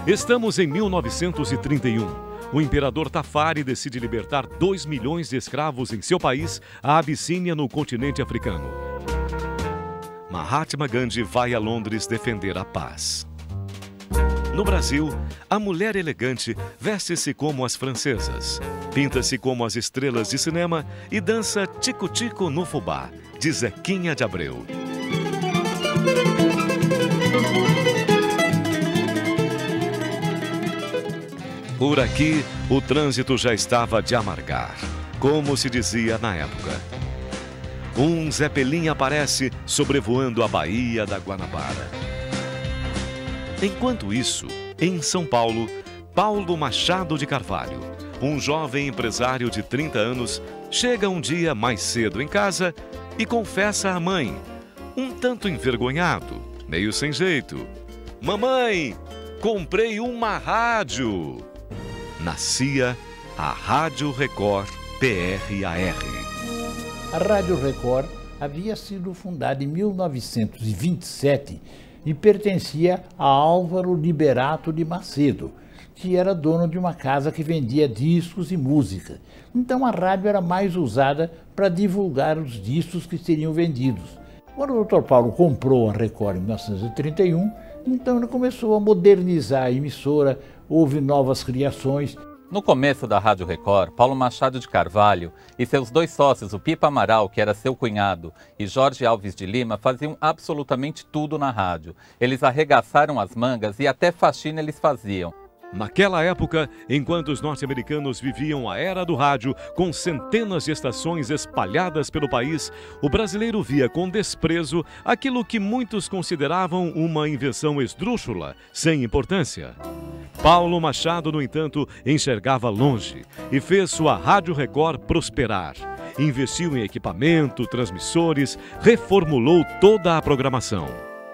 Estamos em 1931. O imperador Tafari decide libertar 2 milhões de escravos em seu país, a Abissínia, no continente africano. Mahatma Gandhi vai a Londres defender a paz. No Brasil, a mulher elegante veste-se como as francesas, pinta-se como as estrelas de cinema e dança tico-tico no fubá, de Zequinha de Abreu. Por aqui, o trânsito já estava de amargar, como se dizia na época. Um Zeppelin aparece sobrevoando a Baía da Guanabara. Enquanto isso, em São Paulo, Paulo Machado de Carvalho, um jovem empresário de 30 anos, chega um dia mais cedo em casa e confessa à mãe, um tanto envergonhado, meio sem jeito: "Mamãe, comprei uma rádio." Nascia a Rádio Record PRAR. A Rádio Record havia sido fundada em 1927 e pertencia a Álvaro Liberato de Macedo, que era dono de uma casa que vendia discos e música. Então a rádio era mais usada para divulgar os discos que seriam vendidos. Quando o Dr. Paulo comprou a Record em 1931, então ele começou a modernizar a emissora, houve novas criações. No começo da Rádio Record, Paulo Machado de Carvalho e seus 2 sócios, o Pipa Amaral, que era seu cunhado, e Jorge Alves de Lima, faziam absolutamente tudo na rádio. Eles arregaçaram as mangas e até faxina eles faziam. Naquela época, enquanto os norte-americanos viviam a era do rádio, com centenas de estações espalhadas pelo país, o brasileiro via com desprezo aquilo que muitos consideravam uma invenção esdrúxula, sem importância. Paulo Machado, no entanto, enxergava longe e fez sua Rádio Record prosperar. Investiu em equipamento, transmissores, reformulou toda a programação.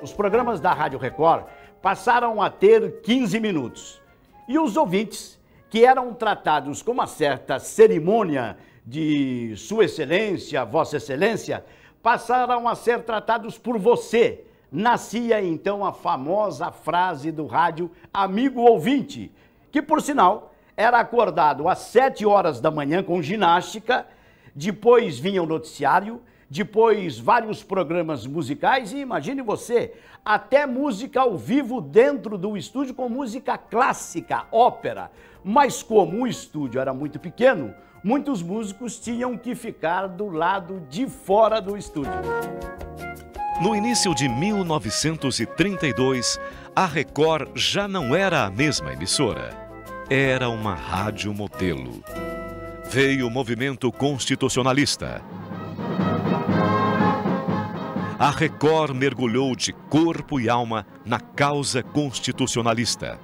Os programas da Rádio Record passaram a ter 15 minutos. E os ouvintes, que eram tratados com uma certa cerimônia de Sua Excelência, Vossa Excelência, passaram a ser tratados por você. Nascia então a famosa frase do rádio amigo ouvinte, que por sinal era acordado às 7 horas da manhã com ginástica, depois vinha o noticiário, depois vários programas musicais e imagine você, até música ao vivo dentro do estúdio com música clássica, ópera. Mas como o estúdio era muito pequeno, muitos músicos tinham que ficar do lado de fora do estúdio. No início de 1932, a Record já não era a mesma emissora. Era uma rádio modelo. Veio o movimento constitucionalista. A Record mergulhou de corpo e alma na causa constitucionalista.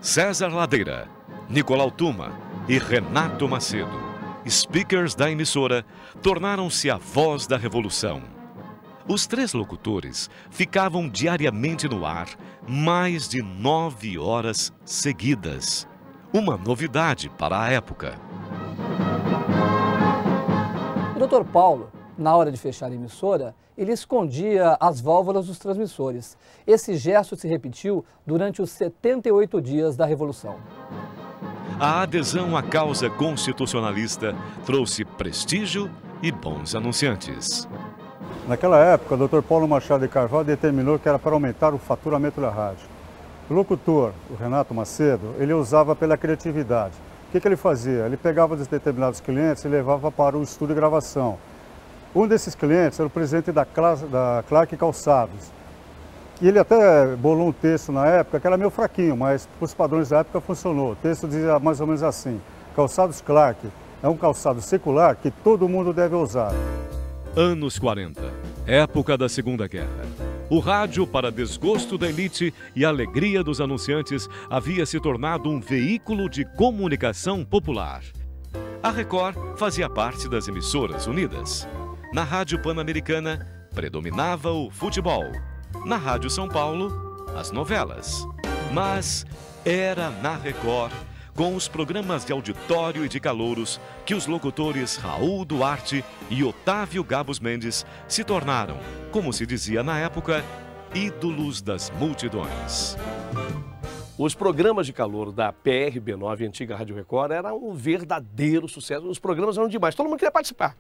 César Ladeira, Nicolau Tuma e Renato Macedo, speakers da emissora, tornaram-se a voz da revolução. Os 3 locutores ficavam diariamente no ar mais de 9 horas seguidas. Uma novidade para a época. O Dr. Paulo, na hora de fechar a emissora, ele escondia as válvulas dos transmissores. Esse gesto se repetiu durante os 78 dias da Revolução. A adesão à causa constitucionalista trouxe prestígio e bons anunciantes. Naquela época, o Dr. Paulo Machado de Carvalho determinou que era para aumentar o faturamento da rádio. O locutor, o Renato Macedo, ele usava pela criatividade. O que ele fazia? Ele pegava os determinados clientes e levava para o estúdio de gravação. Um desses clientes era o presidente da Clark Calçados. E ele até bolou um texto na época que era meio fraquinho, mas para os padrões da época funcionou. O texto dizia mais ou menos assim: Calçados Clark é um calçado secular que todo mundo deve usar. Anos 40, época da Segunda Guerra. O rádio, para desgosto da elite e alegria dos anunciantes, havia se tornado um veículo de comunicação popular. A Record fazia parte das emissoras unidas. Na Rádio Pan-Americana, predominava o futebol. Na Rádio São Paulo, as novelas. Mas era na Record, com os programas de auditório e de calouros, que os locutores Raul Duarte e Otávio Gabos Mendes se tornaram, como se dizia na época, ídolos das multidões. Os programas de calouro da PRB9, antiga Rádio Record, eram um verdadeiro sucesso. Os programas eram demais, todo mundo queria participar.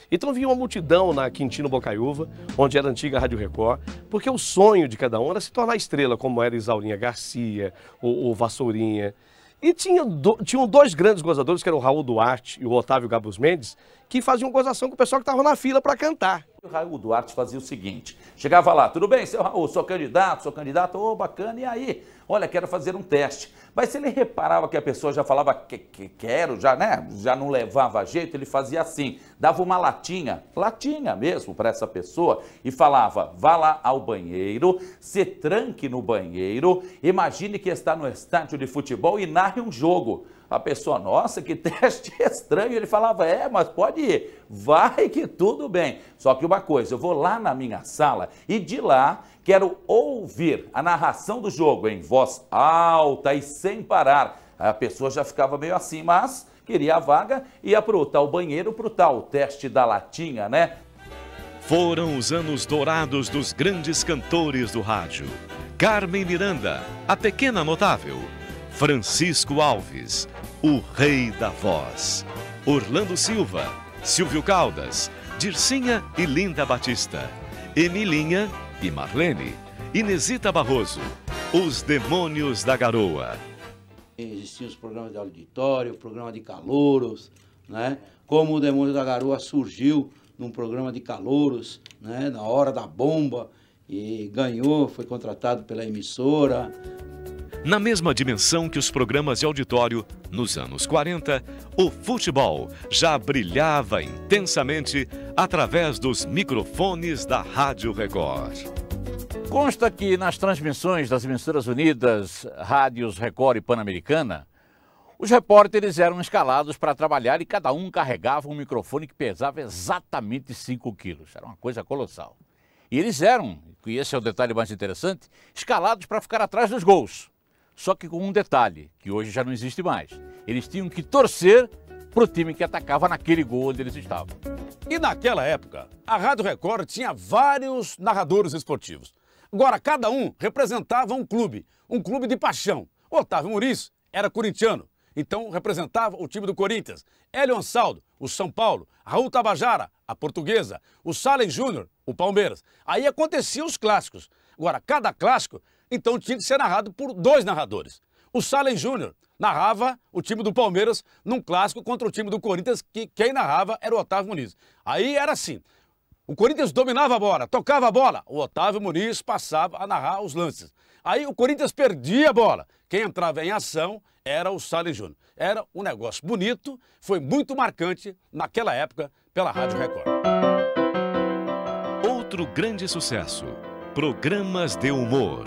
Então vinha uma multidão na Quintino Bocaiúva, onde era a antiga Rádio Record, porque o sonho de cada um era se tornar estrela, como era Isaurinha Garcia, o Vassourinha. E tinham dois grandes gozadores, que eram o Raul Duarte e o Otávio Gabus Mendes, que faziam gozação com o pessoal que estava na fila para cantar. O Raul Duarte fazia o seguinte, chegava lá, tudo bem, seu Raul, sou candidato, ô, bacana, e aí? Olha, quero fazer um teste. Mas se ele reparava que a pessoa já falava quero, já, né, já não levava jeito, ele fazia assim, dava uma latinha mesmo para essa pessoa e falava, vá lá ao banheiro, se tranque no banheiro, imagine que está no estádio de futebol e narre um jogo. A pessoa, nossa, que teste estranho. Ele falava, mas pode ir, vai que tudo bem. Só que uma coisa, eu vou lá na minha sala e de lá quero ouvir a narração do jogo em voz alta e sem parar. A pessoa já ficava meio assim, mas queria a vaga, ia para o tal banheiro, para o tal teste da latinha, né? Foram os anos dourados dos grandes cantores do rádio. Carmen Miranda, a pequena notável. Francisco Alves, o rei da voz. Orlando Silva, Silvio Caldas, Dircinha e Linda Batista. Emilinha e Marlene. Inesita Barroso, os demônios da garoa. Existiam os programas de auditório, o programa de calouros, né? Como o Demônio da Garoa surgiu num programa de calouros, né? Na hora da bomba, e ganhou, foi contratado pela emissora. Na mesma dimensão que os programas de auditório, nos anos 40, o futebol já brilhava intensamente através dos microfones da Rádio Record. Consta que nas transmissões das emissoras unidas, Rádios Record e Pan-Americana, os repórteres eram escalados para trabalhar e cada um carregava um microfone que pesava exatamente 5 quilos. Era uma coisa colossal. E eles eram, e esse é o detalhe mais interessante, escalados para ficar atrás dos gols. Só que com um detalhe, que hoje já não existe mais. Eles tinham que torcer para o time que atacava naquele gol onde eles estavam. E naquela época, a Rádio Record tinha vários narradores esportivos. Agora, cada um representava um clube de paixão. Otávio Muniz era corintiano, então representava o time do Corinthians. Hélio Ansaldo, o São Paulo. Raul Tabajara, a Portuguesa. O Salem Júnior, o Palmeiras. Aí aconteciam os clássicos. Agora, cada clássico, então tinha que ser narrado por 2 narradores. O Salem Júnior narrava o time do Palmeiras num clássico contra o time do Corinthians, que quem narrava era o Otávio Muniz. Aí era assim, o Corinthians dominava a bola, tocava a bola, o Otávio Muniz passava a narrar os lances. Aí o Corinthians perdia a bola, quem entrava em ação era o Salem Júnior. Era um negócio bonito, foi muito marcante naquela época pela Rádio Record. Outro grande sucesso, programas de humor.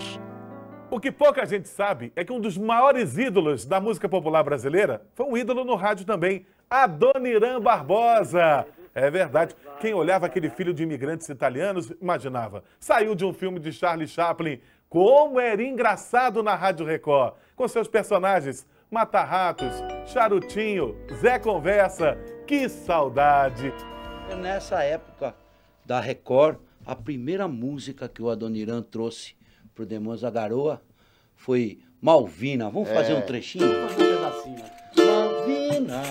O que pouca gente sabe é que um dos maiores ídolos da música popular brasileira foi um ídolo no rádio também, Adoniran Barbosa. É verdade, quem olhava aquele filho de imigrantes italianos imaginava, saiu de um filme de Charlie Chaplin, como era engraçado na Rádio Record, com seus personagens Mata-Ratos, Charutinho, Zé Conversa, que saudade! Nessa época da Record, a primeira música que o Adoniran trouxe para o Demônios da Garoa foi Malvina. Vamos fazer um trechinho? Vamos fazer um pedacinho. Malvina,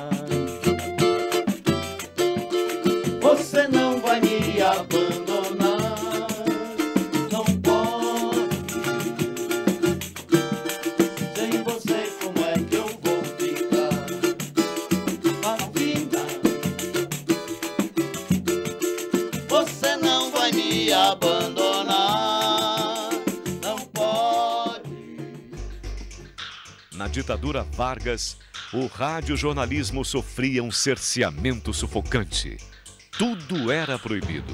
você não vai me abandonar, não pode. Sem você, como é que eu vou ficar? Malvina, você não vai me abandonar, não pode. Na ditadura Vargas, o radiojornalismo sofria um cerceamento sufocante. Tudo era proibido.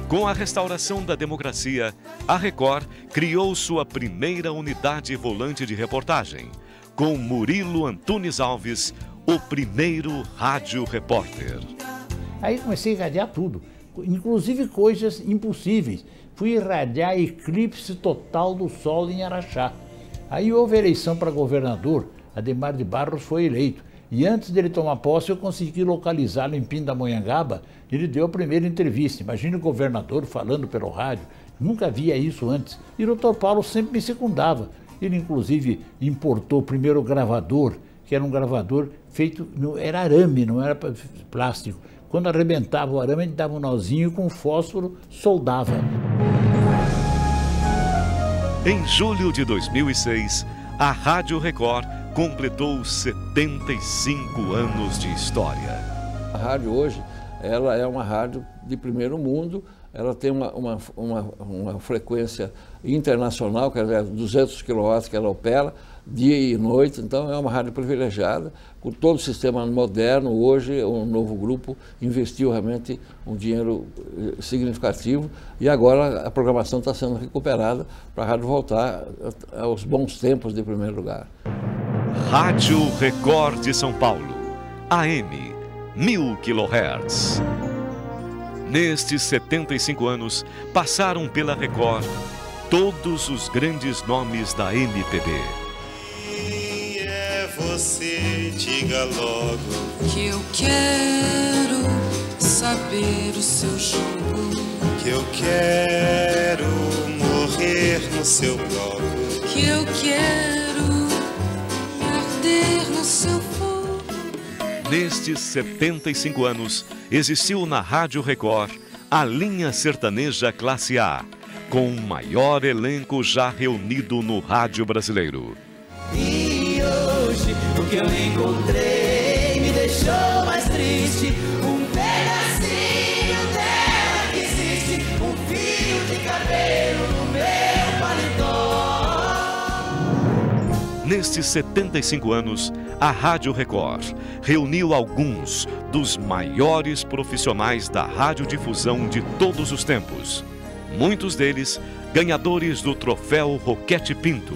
Com a restauração da democracia, a Record criou sua primeira unidade volante de reportagem, com Murilo Antunes Alves, o primeiro rádio repórter. Aí comecei a irradiar tudo, inclusive coisas impossíveis. Fui irradiar eclipse total do Sol em Araxá. Aí houve eleição para governador, Ademar de Barros foi eleito. E antes dele tomar posse, eu consegui localizá-lo em Pindamonhangaba. Ele deu a primeira entrevista. Imagina o governador falando pelo rádio. Nunca via isso antes. E o Dr. Paulo sempre me secundava. Ele, inclusive, importou o primeiro gravador, que era um gravador feito, era arame, não era plástico. Quando arrebentava o arame, ele dava um nozinho com fósforo, soldava. Em julho de 2006, a Rádio Record completou 75 anos de história. A rádio hoje, ela é uma rádio de primeiro mundo, ela tem uma frequência internacional, que é 200 kW que ela opera, dia e noite, então é uma rádio privilegiada, com todo o sistema moderno. Hoje o novo grupo investiu realmente um dinheiro significativo e agora a programação está sendo recuperada para a rádio voltar aos bons tempos de primeiro lugar. Rádio Record de São Paulo, AM 1000 kHz. Nestes 75 anos, passaram pela Record todos os grandes nomes da MPB. Quem é você? Diga logo. Que eu quero saber o seu jogo. Que eu quero morrer no seu bloco. Que eu quero me arder no seu fogo. Nestes 75 anos, existiu na Rádio Record a linha sertaneja classe A, com o maior elenco já reunido no rádio brasileiro. E hoje o que eu encontrei me deixou mais triste. Um pedacinho dela que existe, um fio de cabelo no meu paletó. Nestes 75 anos, a Rádio Record reuniu alguns dos maiores profissionais da radiodifusão de todos os tempos. Muitos deles ganhadores do troféu Roquete Pinto,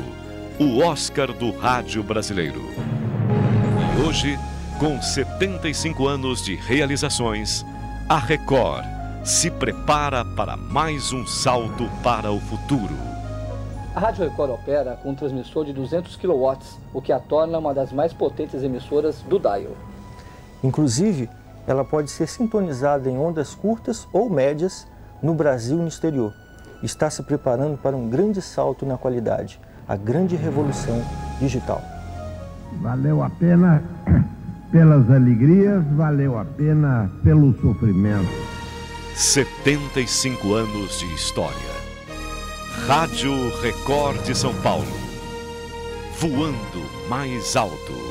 o Oscar do rádio brasileiro. E hoje, com 75 anos de realizações, a Record se prepara para mais um salto para o futuro. A Rádio Record opera com um transmissor de 200 kW, o que a torna uma das mais potentes emissoras do dial. Inclusive, ela pode ser sintonizada em ondas curtas ou médias no Brasil e no exterior. Está se preparando para um grande salto na qualidade, a grande revolução digital. Valeu a pena pelas alegrias, valeu a pena pelo sofrimento. 75 anos de história. Rádio Record de São Paulo, voando mais alto.